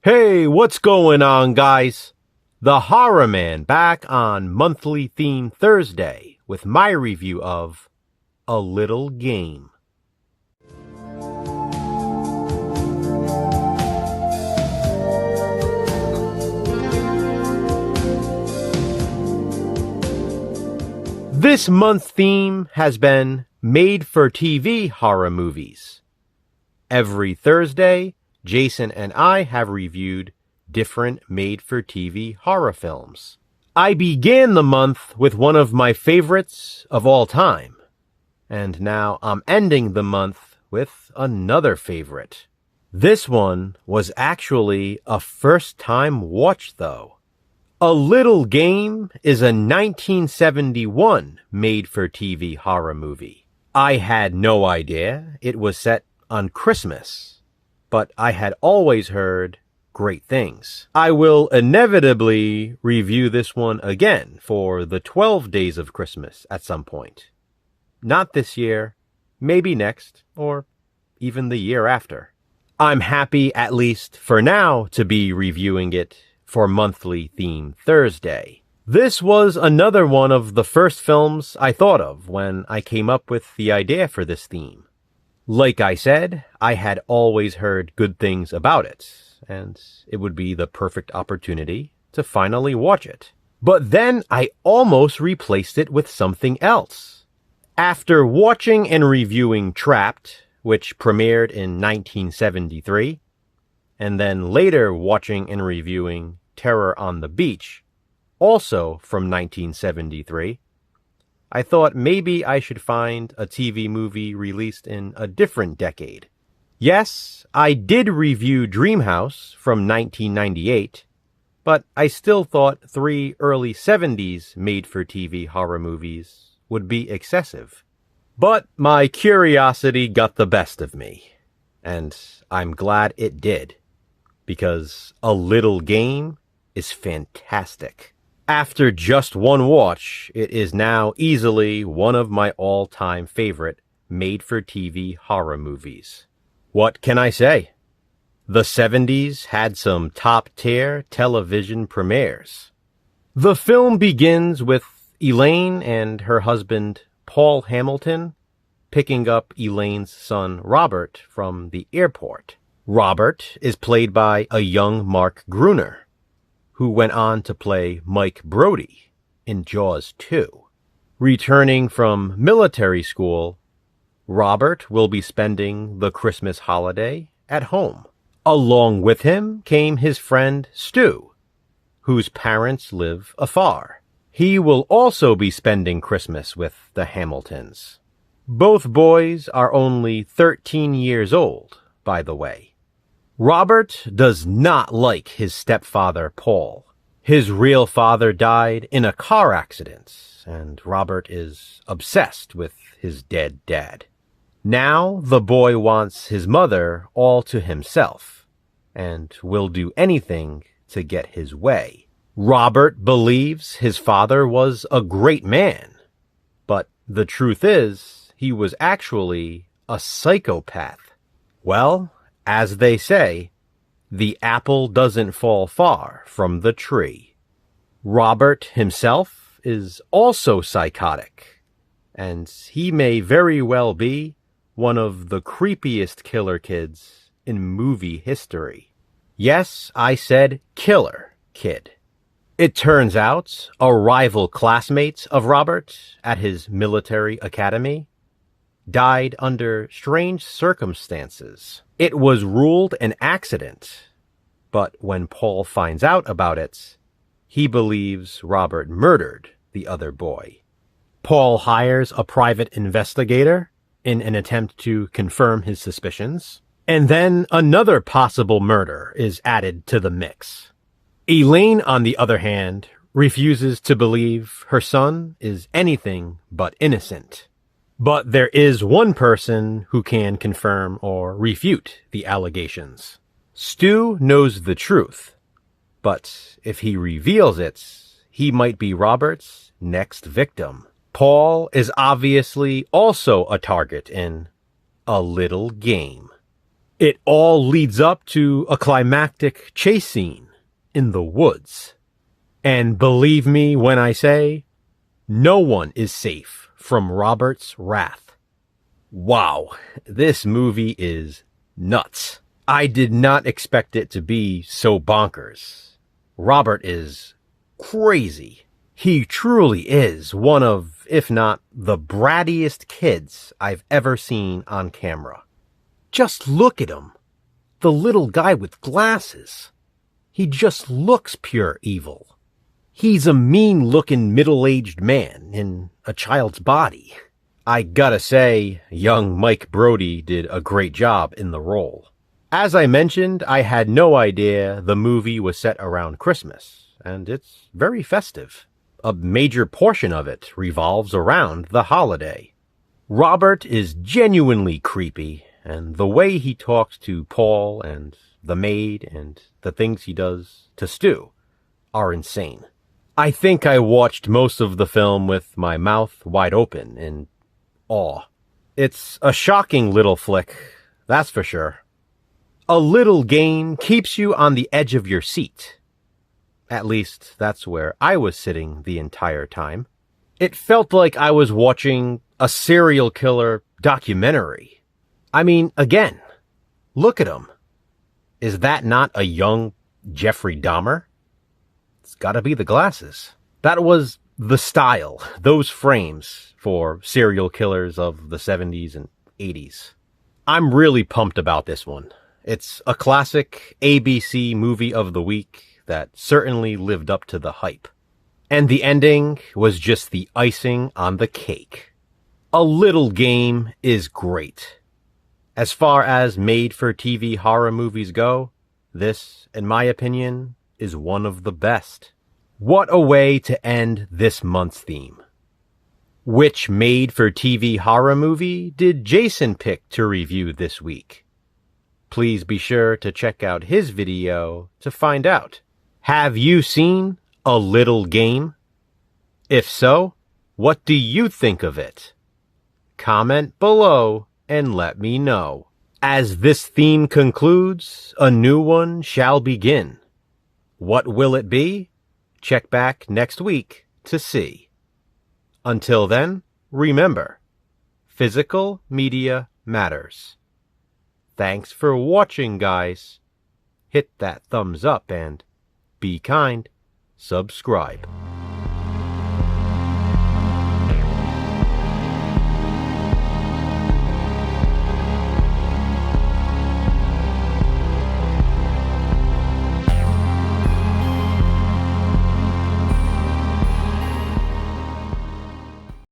Hey, what's going on, guys? The Horror Man back on Monthly Theme Thursday with my review of A Little Game. This month's theme has been made-for-TV horror movies. Every Thursday, Jason and I have reviewed different made-for-TV horror films. I began the month with one of my favorites of all time, and now I'm ending the month with another favorite. This one was actually a first-time watch, though. A Little Game is a 1971 made-for-TV horror movie. I had no idea it was set on Christmas, but I had always heard great things. I will inevitably review this one again for the 12 Days of Christmas at some point. Not this year, maybe next, or even the year after. I'm happy, at least for now, to be reviewing it for Monthly Theme Thursday. This was another one of the first films I thought of when I came up with the idea for this theme. Like I said, I had always heard good things about it, and it would be the perfect opportunity to finally watch it. But then I almost replaced it with something else. After watching and reviewing Trapped, which premiered in 1973, and then later watching and reviewing Terror on the Beach, also from 1973, I thought maybe I should find a TV movie released in a different decade. Yes, I did review Dreamhouse from 1998, but I still thought 3 early 70s made-for-TV horror movies would be excessive. But my curiosity got the best of me, and I'm glad it did, because A Little Game is fantastic. After just one watch, it is now easily one of my all-time favorite made-for-TV horror movies. What can I say? The 70s had some top-tier television premieres. The film begins with Elaine and her husband, Paul Hamilton, picking up Elaine's son, Robert, from the airport. Robert is played by a young Mark Gruner, who went on to play Mike Brody in Jaws 2. Returning from military school, Robert will be spending the Christmas holiday at home. Along with him came his friend Stu, whose parents live afar. He will also be spending Christmas with the Hamiltons. Both boys are only 13 years old, by the way. Robert does not like his stepfather, Paul. His real father died in a car accident, and Robert is obsessed with his dead dad. Now the boy wants his mother all to himself, and will do anything to get his way. Robert believes his father was a great man, but the truth is, he was actually a psychopath. Well, as they say, the apple doesn't fall far from the tree. Robert himself is also psychotic, and he may very well be one of the creepiest killer kids in movie history. Yes, I said killer kid. It turns out a rival classmate of Robert at his military academy died under strange circumstances. It was ruled an accident, but when Paul finds out about it, he believes Robert murdered the other boy. Paul hires a private investigator in an attempt to confirm his suspicions, and then another possible murder is added to the mix. Elaine, on the other hand, refuses to believe her son is anything but innocent. But there is one person who can confirm or refute the allegations. Stu knows the truth, but if he reveals it, he might be Robert's next victim. Paul is obviously also a target in A Little Game. It all leads up to a climactic chase scene in the woods. And believe me when I say, no one is safe from Robert's wrath. Wow, this movie is nuts. I did not expect it to be so bonkers. Robert is crazy. He truly is one of, if not the brattiest kids I've ever seen on camera. Just look at him. The little guy with glasses. He just looks pure evil. He's a mean-looking middle-aged man in a child's body. I gotta say, young Mike Brody did a great job in the role. As I mentioned, I had no idea the movie was set around Christmas, and it's very festive. A major portion of it revolves around the holiday. Robert is genuinely creepy, and the way he talks to Paul and the maid and the things he does to Stu are insane. I think I watched most of the film with my mouth wide open in awe. It's a shocking little flick, that's for sure. A little game keeps you on the edge of your seat. At least, that's where I was sitting the entire time. It felt like I was watching a serial killer documentary. I mean, again, look at him. Is that not a young Jeffrey Dahmer? It's gotta be the glasses. That was the style, those frames for serial killers of the 70s and 80s. I'm really pumped about this one. It's a classic ABC movie of the week that certainly lived up to the hype. And the ending was just the icing on the cake. A Little Game is great. As far as made-for-TV horror movies go, this, in my opinion, is one of the best. What a way to end this month's theme. Which made-for-TV horror movie did Jason pick to review this week? Please be sure to check out his video to find out. Have you seen A Little Game? If so, what do you think of it? Comment below and let me know. As this theme concludes, a new one shall begin. What will it be? Check back next week to see. Until then, remember, physical media matters. Thanks for watching, guys. Hit that thumbs up and be kind. Subscribe.